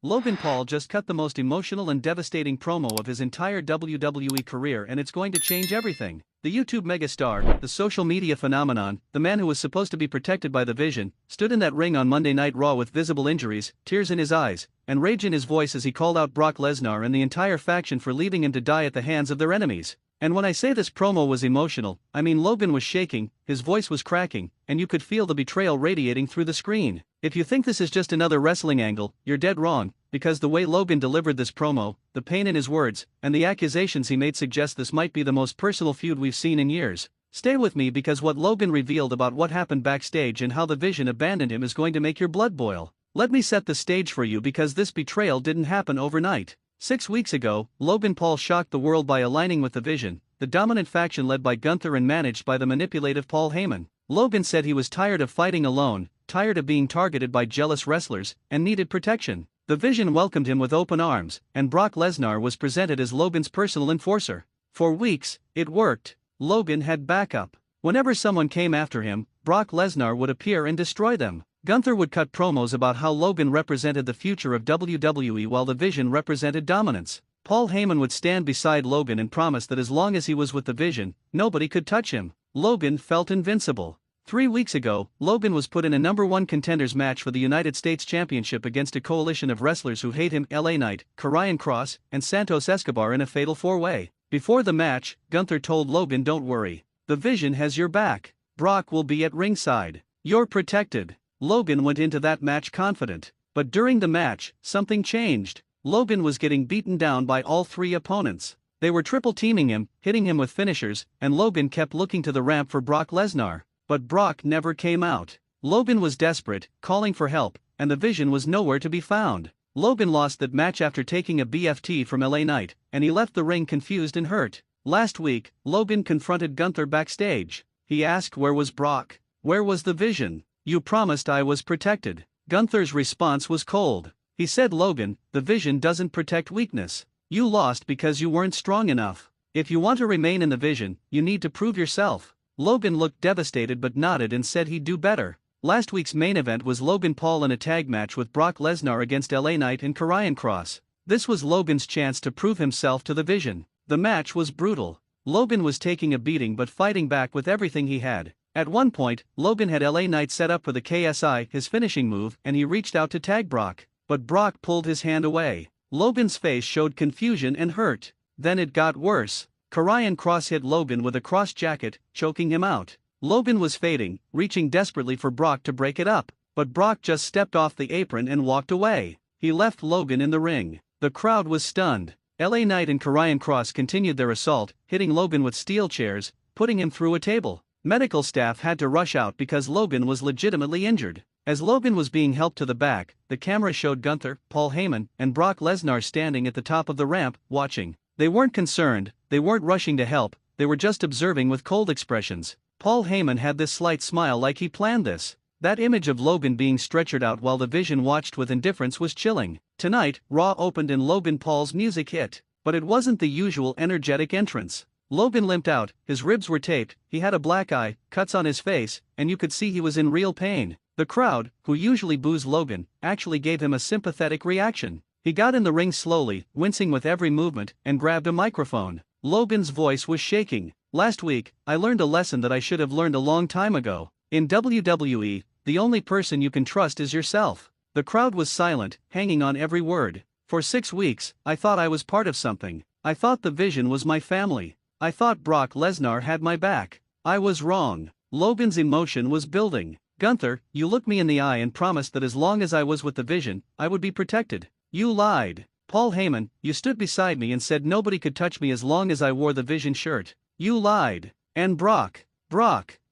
Logan Paul just cut the most emotional and devastating promo of his entire WWE career, and it's going to change everything. The YouTube megastar, the social media phenomenon, the man who was supposed to be protected by the Vision, stood in that ring on Monday Night Raw with visible injuries, tears in his eyes, and rage in his voice as he called out Brock Lesnar and the entire faction for leaving him to die at the hands of their enemies. And when I say this promo was emotional, I mean Logan was shaking, his voice was cracking, and you could feel the betrayal radiating through the screen. If you think this is just another wrestling angle, you're dead wrong, because the way Logan delivered this promo, the pain in his words, and the accusations he made suggest this might be the most personal feud we've seen in years. Stay with me, because what Logan revealed about what happened backstage and how the Vision abandoned him is going to make your blood boil. Let me set the stage for you, because this betrayal didn't happen overnight. 6 weeks ago, Logan Paul shocked the world by aligning with the Vision, the dominant faction led by Gunther and managed by the manipulative Paul Heyman. Logan said he was tired of fighting alone, tired of being targeted by jealous wrestlers, and needed protection. The Vision welcomed him with open arms, and Brock Lesnar was presented as Logan's personal enforcer. For weeks, it worked. Logan had backup. Whenever someone came after him, Brock Lesnar would appear and destroy them. Gunther would cut promos about how Logan represented the future of WWE while the Vision represented dominance. Paul Heyman would stand beside Logan and promise that as long as he was with the Vision, nobody could touch him. Logan felt invincible. 3 weeks ago, Logan was put in a #1 contenders match for the United States Championship against a coalition of wrestlers who hate him: LA Knight, Karrion Kross, and Santos Escobar in a fatal 4-way. Before the match, Gunther told Logan, "Don't worry. The Vision has your back. Brock will be at ringside. You're protected." Logan went into that match confident. But during the match, something changed. Logan was getting beaten down by all 3 opponents. They were triple teaming him, hitting him with finishers, and Logan kept looking to the ramp for Brock Lesnar. But Brock never came out. Logan was desperate, calling for help, and the Vision was nowhere to be found. Logan lost that match after taking a BFT from LA Knight, and he left the ring confused and hurt. Last week, Logan confronted Gunther backstage. He asked, "Where was Brock? Where was the Vision? You promised I was protected." Gunther's response was cold. He said, "Logan, the Vision doesn't protect weakness. You lost because you weren't strong enough. If you want to remain in the Vision, you need to prove yourself." Logan looked devastated but nodded and said he'd do better. Last week's main event was Logan Paul in a tag match with Brock Lesnar against LA Knight and Karrion Kross. This was Logan's chance to prove himself to the Vision. The match was brutal. Logan was taking a beating but fighting back with everything he had. At one point, Logan had LA Knight set up for the KSI, his finishing move, and he reached out to tag Brock. But Brock pulled his hand away. Logan's face showed confusion and hurt. Then it got worse. Karrion Kross hit Logan with a cross jacket, choking him out. Logan was fading, reaching desperately for Brock to break it up. But Brock just stepped off the apron and walked away. He left Logan in the ring. The crowd was stunned. LA Knight and Karrion Kross continued their assault, hitting Logan with steel chairs, putting him through a table. Medical staff had to rush out because Logan was legitimately injured. As Logan was being helped to the back, the camera showed Gunther, Paul Heyman, and Brock Lesnar standing at the top of the ramp, watching. They weren't concerned, they weren't rushing to help, they were just observing with cold expressions. Paul Heyman had this slight smile like he planned this. That image of Logan being stretchered out while the Vision watched with indifference was chilling. Tonight, Raw opened and Logan Paul's music hit. But it wasn't the usual energetic entrance. Logan limped out, his ribs were taped, he had a black eye, cuts on his face, and you could see he was in real pain. The crowd, who usually boos Logan, actually gave him a sympathetic reaction. He got in the ring slowly, wincing with every movement, and grabbed a microphone. Logan's voice was shaking. "Last week, I learned a lesson that I should have learned a long time ago. In WWE, the only person you can trust is yourself." The crowd was silent, hanging on every word. "For 6 weeks, I thought I was part of something. I thought the Vision was my family. I thought Brock Lesnar had my back. I was wrong." Logan's emotion was building. "Gunther, you looked me in the eye and promised that as long as I was with the Vision, I would be protected. You lied. Paul Heyman, you stood beside me and said nobody could touch me as long as I wore the Vision shirt. You lied. And Brock.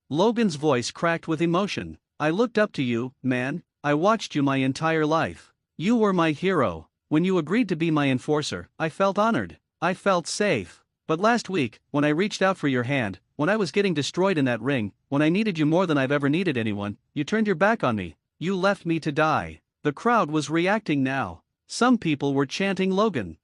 Logan's voice cracked with emotion. "I looked up to you, man. I watched you my entire life. You were my hero. When you agreed to be my enforcer, I felt honored. I felt safe. But last week, when I reached out for your hand, when I was getting destroyed in that ring, when I needed you more than I've ever needed anyone, you turned your back on me. You left me to die." The crowd was reacting now. Some people were chanting Logan,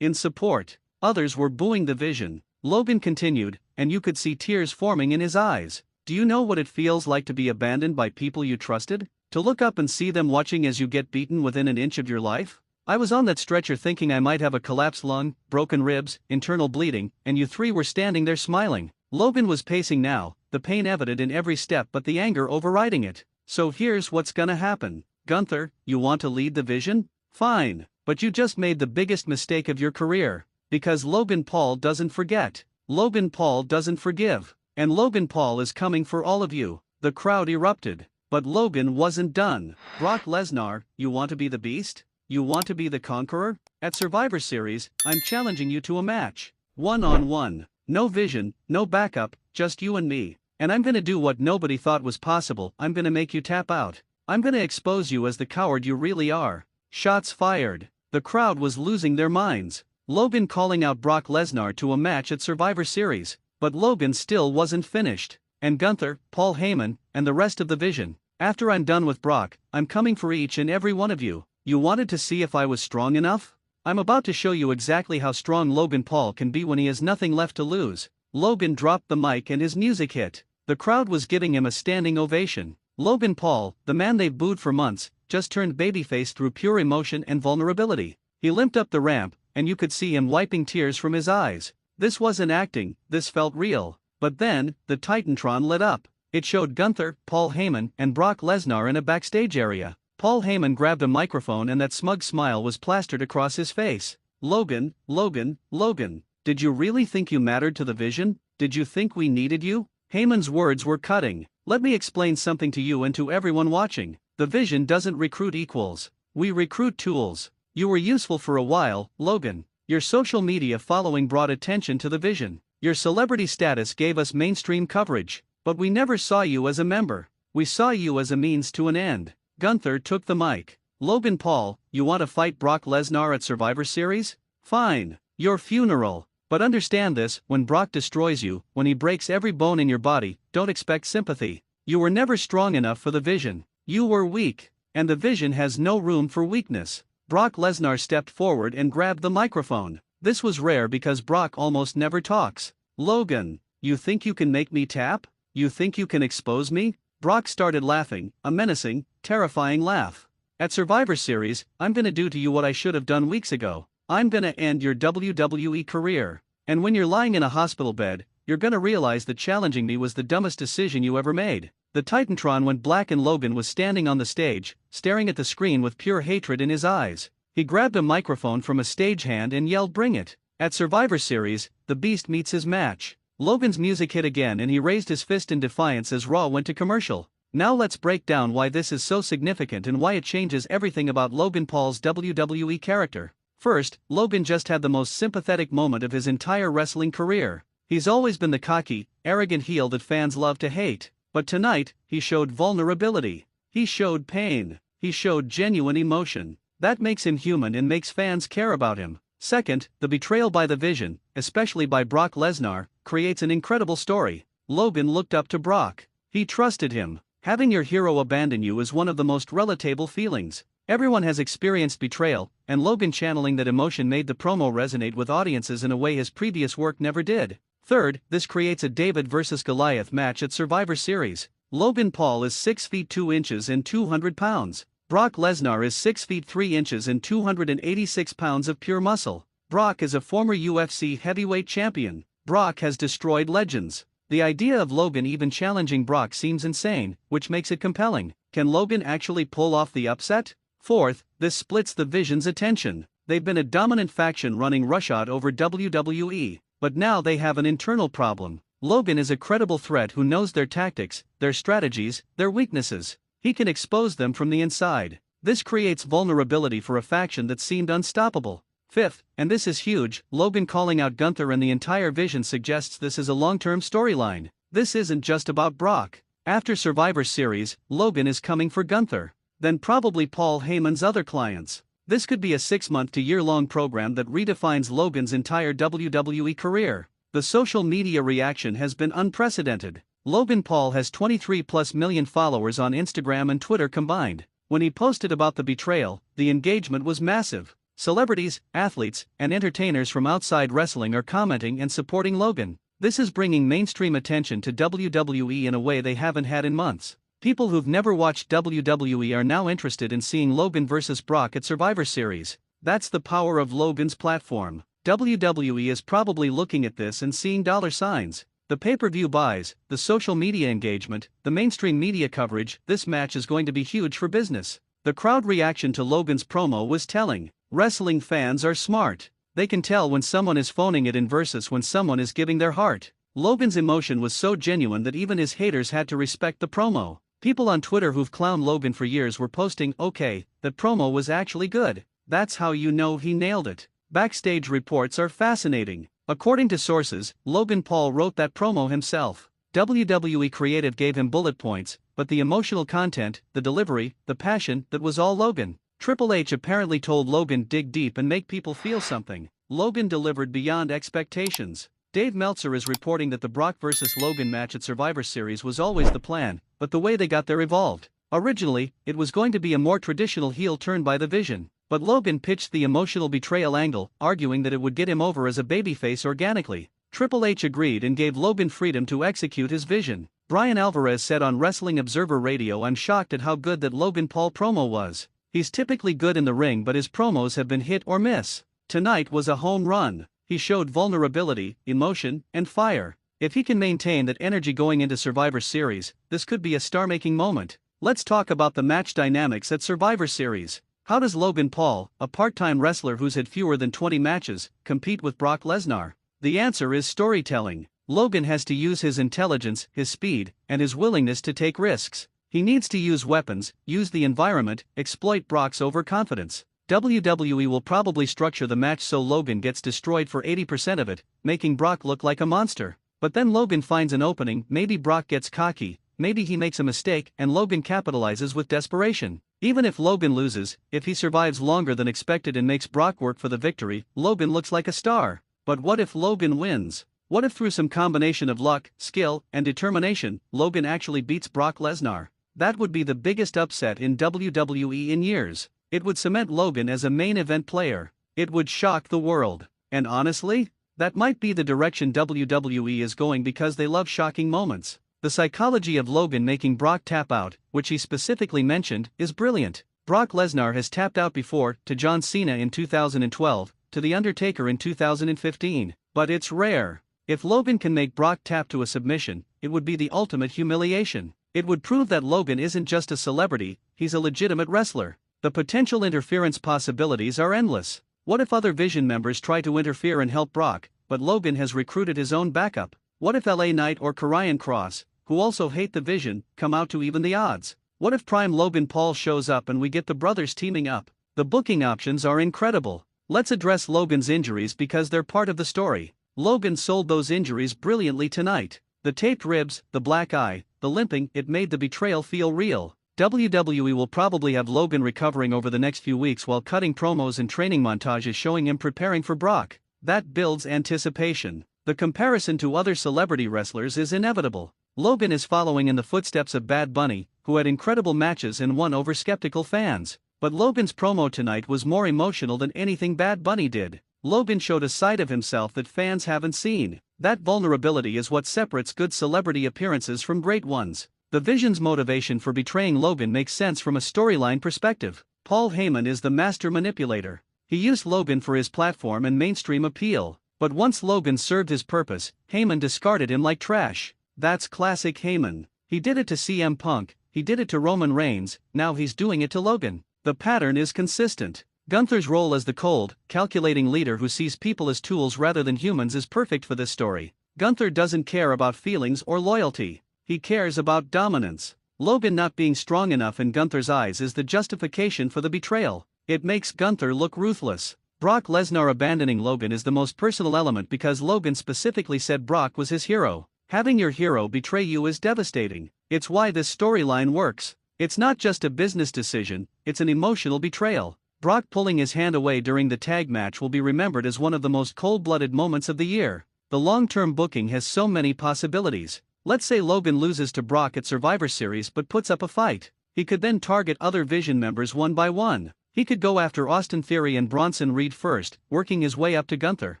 in support. Others were booing the Vision. Logan continued, and you could see tears forming in his eyes. "Do you know what it feels like to be abandoned by people you trusted? To look up and see them watching as you get beaten within an inch of your life? I was on that stretcher thinking I might have a collapsed lung, broken ribs, internal bleeding, and you three were standing there smiling. Logan was pacing now, the pain evident in every step but the anger overriding it. So here's what's gonna happen. Gunther, you want to lead the Vision? Fine, but you just made the biggest mistake of your career. Because Logan Paul doesn't forget. Logan Paul doesn't forgive. And Logan Paul is coming for all of you. The crowd erupted. But Logan wasn't done. Brock Lesnar, you want to be the Beast? You want to be the Conqueror? At Survivor Series, I'm challenging you to a match. One-on-one. No Vision, no backup, just you and me. And I'm gonna do what nobody thought was possible. I'm gonna make you tap out. I'm gonna expose you as the coward you really are. Shots fired. The crowd was losing their minds. Logan calling out Brock Lesnar to a match at Survivor Series. But Logan still wasn't finished. And Gunther, Paul Heyman, and the rest of the Vision. After I'm done with Brock, I'm coming for each and every one of you. You wanted to see if I was strong enough? I'm about to show you exactly how strong Logan Paul can be when he has nothing left to lose. Logan dropped the mic and his music hit. The crowd was giving him a standing ovation. Logan Paul, the man they've booed for months, just turned babyface through pure emotion and vulnerability. He limped up the ramp, and you could see him wiping tears from his eyes. This wasn't acting, this felt real. But then, the Titantron lit up. It showed Gunther, Paul Heyman, and Brock Lesnar in a backstage area. Paul Heyman grabbed a microphone and that smug smile was plastered across his face. Logan, Logan, Logan, did you really think you mattered to the Vision? Did you think we needed you? Heyman's words were cutting. Let me explain something to you and to everyone watching. The Vision doesn't recruit equals. We recruit tools. You were useful for a while, Logan. Your social media following brought attention to the Vision. Your celebrity status gave us mainstream coverage. But we never saw you as a member. We saw you as a means to an end. Gunther took the mic. Logan Paul, you want to fight Brock Lesnar at Survivor Series? Fine. Your funeral. But understand this, when Brock destroys you, when he breaks every bone in your body, don't expect sympathy. You were never strong enough for the Vision. You were weak. And the Vision has no room for weakness. Brock Lesnar stepped forward and grabbed the microphone. This was rare because Brock almost never talks. Logan, you think you can make me tap? You think you can expose me? Brock started laughing, a menacing, terrifying laugh. At Survivor Series, I'm gonna do to you what I should have done weeks ago. I'm gonna end your WWE career. And when you're lying in a hospital bed, you're gonna realize that challenging me was the dumbest decision you ever made. The Titantron went black and Logan was standing on the stage, staring at the screen with pure hatred in his eyes. He grabbed a microphone from a stagehand and yelled, "Bring it!" At Survivor Series, the Beast meets his match. Logan's music hit again and he raised his fist in defiance as Raw went to commercial. Now let's break down why this is so significant and why it changes everything about Logan Paul's WWE character. First, Logan just had the most sympathetic moment of his entire wrestling career. He's always been the cocky, arrogant heel that fans love to hate. But tonight, he showed vulnerability. He showed pain. He showed genuine emotion. That makes him human and makes fans care about him. Second, the betrayal by the Vision, especially by Brock Lesnar, creates an incredible story. Logan looked up to Brock. He trusted him. Having your hero abandon you is one of the most relatable feelings. Everyone has experienced betrayal, and Logan channeling that emotion made the promo resonate with audiences in a way his previous work never did. Third, this creates a David vs. Goliath match at Survivor Series. Logan Paul is 6 feet 2 inches and 200 pounds. Brock Lesnar is 6 feet 3 inches and 286 pounds of pure muscle. Brock is a former UFC heavyweight champion. Brock has destroyed legends. The idea of Logan even challenging Brock seems insane, which makes it compelling. Can Logan actually pull off the upset? Fourth, this splits the Vision's attention. They've been a dominant faction running roughshod over WWE, but now they have an internal problem. Logan is a credible threat who knows their tactics, their strategies, their weaknesses. He can expose them from the inside. This creates vulnerability for a faction that seemed unstoppable. Fifth, and this is huge, Logan calling out Gunther and the entire Vision suggests this is a long-term storyline. This isn't just about Brock. After Survivor Series, Logan is coming for Gunther. Then probably Paul Heyman's other clients. This could be a 6-month to year-long program that redefines Logan's entire WWE career. The social media reaction has been unprecedented. Logan Paul has 23+ million followers on Instagram and Twitter combined. When he posted about the betrayal, the engagement was massive. Celebrities, athletes, and entertainers from outside wrestling are commenting and supporting Logan. This is bringing mainstream attention to WWE in a way they haven't had in months. People who've never watched WWE are now interested in seeing Logan vs. Brock at Survivor Series. That's the power of Logan's platform. WWE is probably looking at this and seeing dollar signs. The pay-per-view buys, the social media engagement, the mainstream media coverage. This match is going to be huge for business. The crowd reaction to Logan's promo was telling. Wrestling fans are smart. They can tell when someone is phoning it in versus when someone is giving their heart. Logan's emotion was so genuine that even his haters had to respect the promo. People on Twitter who've clowned Logan for years were posting, "Okay, that promo was actually good. That's how you know he nailed it." Backstage reports are fascinating. According to sources, Logan Paul wrote that promo himself. WWE Creative gave him bullet points, but the emotional content, the delivery, the passion, that was all Logan. Triple H apparently told Logan dig deep and make people feel something. Logan delivered beyond expectations. Dave Meltzer is reporting that the Brock vs. Logan match at Survivor Series was always the plan, but the way they got there evolved. Originally, it was going to be a more traditional heel turn by the Vision, but Logan pitched the emotional betrayal angle, arguing that it would get him over as a babyface organically. Triple H agreed and gave Logan freedom to execute his vision. Brian Alvarez said on Wrestling Observer Radio, "I'm shocked at how good that Logan Paul promo was. He's typically good in the ring, but his promos have been hit or miss. Tonight was a home run. He showed vulnerability, emotion, and fire. If he can maintain that energy going into Survivor Series, this could be a star-making moment." Let's talk about the match dynamics at Survivor Series. How does Logan Paul, a part-time wrestler who's had fewer than 20 matches, compete with Brock Lesnar? The answer is storytelling. Logan has to use his intelligence, his speed, and his willingness to take risks. He needs to use weapons, use the environment, exploit Brock's overconfidence. WWE will probably structure the match so Logan gets destroyed for 80% of it, making Brock look like a monster. But then Logan finds an opening, maybe Brock gets cocky, maybe he makes a mistake, and Logan capitalizes with desperation. Even if Logan loses, if he survives longer than expected and makes Brock work for the victory, Logan looks like a star. But what if Logan wins? What if through some combination of luck, skill, and determination, Logan actually beats Brock Lesnar? That would be the biggest upset in WWE in years. It would cement Logan as a main event player. It would shock the world. And honestly, that might be the direction WWE is going because they love shocking moments. The psychology of Logan making Brock tap out, which he specifically mentioned, is brilliant. Brock Lesnar has tapped out before, to John Cena in 2012, to The Undertaker in 2015, but it's rare. If Logan can make Brock tap to a submission, it would be the ultimate humiliation. It would prove that Logan isn't just a celebrity, he's a legitimate wrestler. The potential interference possibilities are endless. What if other Vision members try to interfere and help Brock, but Logan has recruited his own backup? What if LA Knight or Karrion Kross, who also hate the Vision, come out to even the odds? What if Prime Logan Paul shows up and we get the brothers teaming up? The booking options are incredible. Let's address Logan's injuries because they're part of the story. Logan sold those injuries brilliantly tonight. The taped ribs, the black eye, the limping, it made the betrayal feel real. WWE will probably have Logan recovering over the next few weeks while cutting promos and training montages showing him preparing for Brock. That builds anticipation. The comparison to other celebrity wrestlers is inevitable. Logan is following in the footsteps of Bad Bunny, who had incredible matches and won over skeptical fans. But Logan's promo tonight was more emotional than anything Bad Bunny did. Logan showed a side of himself that fans haven't seen. That vulnerability is what separates good celebrity appearances from great ones. The Vision's motivation for betraying Logan makes sense from a storyline perspective. Paul Heyman is the master manipulator. He used Logan for his platform and mainstream appeal. But once Logan served his purpose, Heyman discarded him like trash. That's classic Heyman. He did it to CM Punk, he did it to Roman Reigns, now he's doing it to Logan. The pattern is consistent. Gunther's role as the cold, calculating leader who sees people as tools rather than humans is perfect for this story. Gunther doesn't care about feelings or loyalty. He cares about dominance. Logan not being strong enough in Gunther's eyes is the justification for the betrayal. It makes Gunther look ruthless. Brock Lesnar abandoning Logan is the most personal element because Logan specifically said Brock was his hero. Having your hero betray you is devastating. It's why this storyline works. It's not just a business decision, it's an emotional betrayal. Brock pulling his hand away during the tag match will be remembered as one of the most cold-blooded moments of the year. The long-term booking has so many possibilities. Let's say Logan loses to Brock at Survivor Series but puts up a fight. He could then target other Vision members one by one. He could go after Austin Theory and Bronson Reed first, working his way up to Gunther.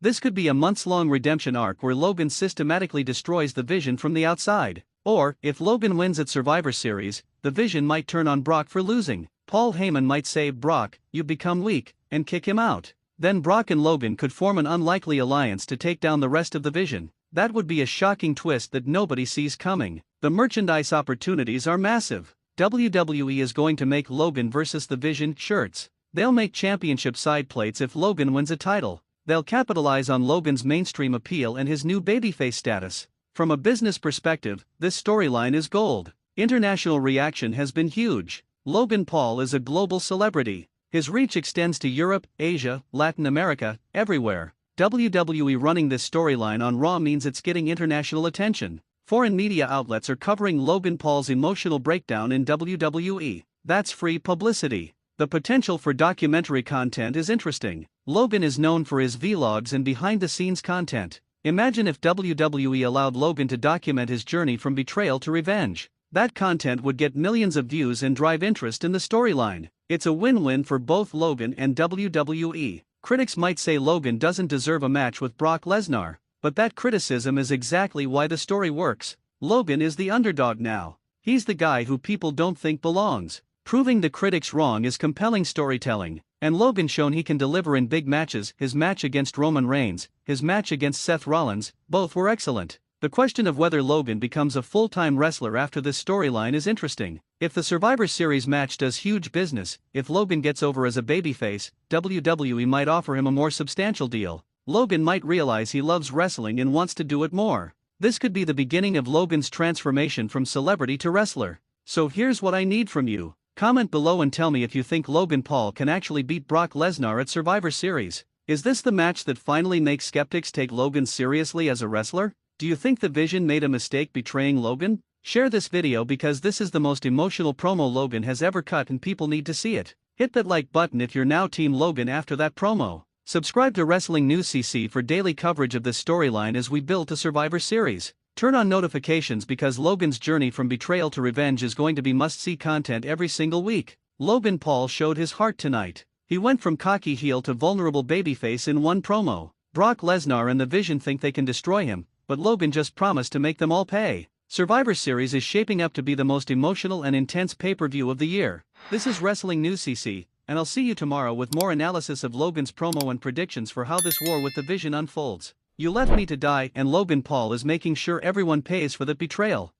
This could be a months-long redemption arc where Logan systematically destroys the Vision from the outside. Or, if Logan wins at Survivor Series, the Vision might turn on Brock for losing. Paul Heyman might say, "Brock, you've become weak," and kick him out. Then Brock and Logan could form an unlikely alliance to take down the rest of the Vision. That would be a shocking twist that nobody sees coming. The merchandise opportunities are massive. WWE is going to make Logan vs. the Vision shirts. They'll make championship side plates if Logan wins a title. They'll capitalize on Logan's mainstream appeal and his new babyface status. From a business perspective, this storyline is gold. International reaction has been huge. Logan Paul is a global celebrity. His reach extends to Europe, Asia, Latin America, everywhere. WWE running this storyline on Raw means it's getting international attention. Foreign media outlets are covering Logan Paul's emotional breakdown in WWE. That's free publicity. The potential for documentary content is interesting. Logan is known for his vlogs and behind-the-scenes content. Imagine if WWE allowed Logan to document his journey from betrayal to revenge. That content would get millions of views and drive interest in the storyline. It's a win-win for both Logan and WWE. Critics might say Logan doesn't deserve a match with Brock Lesnar, but that criticism is exactly why the story works. Logan is the underdog now. He's the guy who people don't think belongs. Proving the critics wrong is compelling storytelling, and Logan shown he can deliver in big matches. His match against Roman Reigns, his match against Seth Rollins, both were excellent. The question of whether Logan becomes a full-time wrestler after this storyline is interesting. If the Survivor Series match does huge business, if Logan gets over as a babyface, WWE might offer him a more substantial deal. Logan might realize he loves wrestling and wants to do it more. This could be the beginning of Logan's transformation from celebrity to wrestler. So here's what I need from you. Comment below and tell me if you think Logan Paul can actually beat Brock Lesnar at Survivor Series. Is this the match that finally makes skeptics take Logan seriously as a wrestler? Do you think the Vision made a mistake betraying Logan? Share this video because this is the most emotional promo Logan has ever cut and people need to see it. Hit that like button if you're now Team Logan after that promo. Subscribe to Wrestling News CC for daily coverage of this storyline as we build to Survivor Series. Turn on notifications because Logan's journey from betrayal to revenge is going to be must-see content every single week. Logan Paul showed his heart tonight. He went from cocky heel to vulnerable babyface in one promo. Brock Lesnar and the Vision think they can destroy him, but Logan just promised to make them all pay. Survivor Series is shaping up to be the most emotional and intense pay-per-view of the year. This is Wrestling News CC, and I'll see you tomorrow with more analysis of Logan's promo and predictions for how this war with the Vision unfolds. You left me to die, and Logan Paul is making sure everyone pays for that betrayal.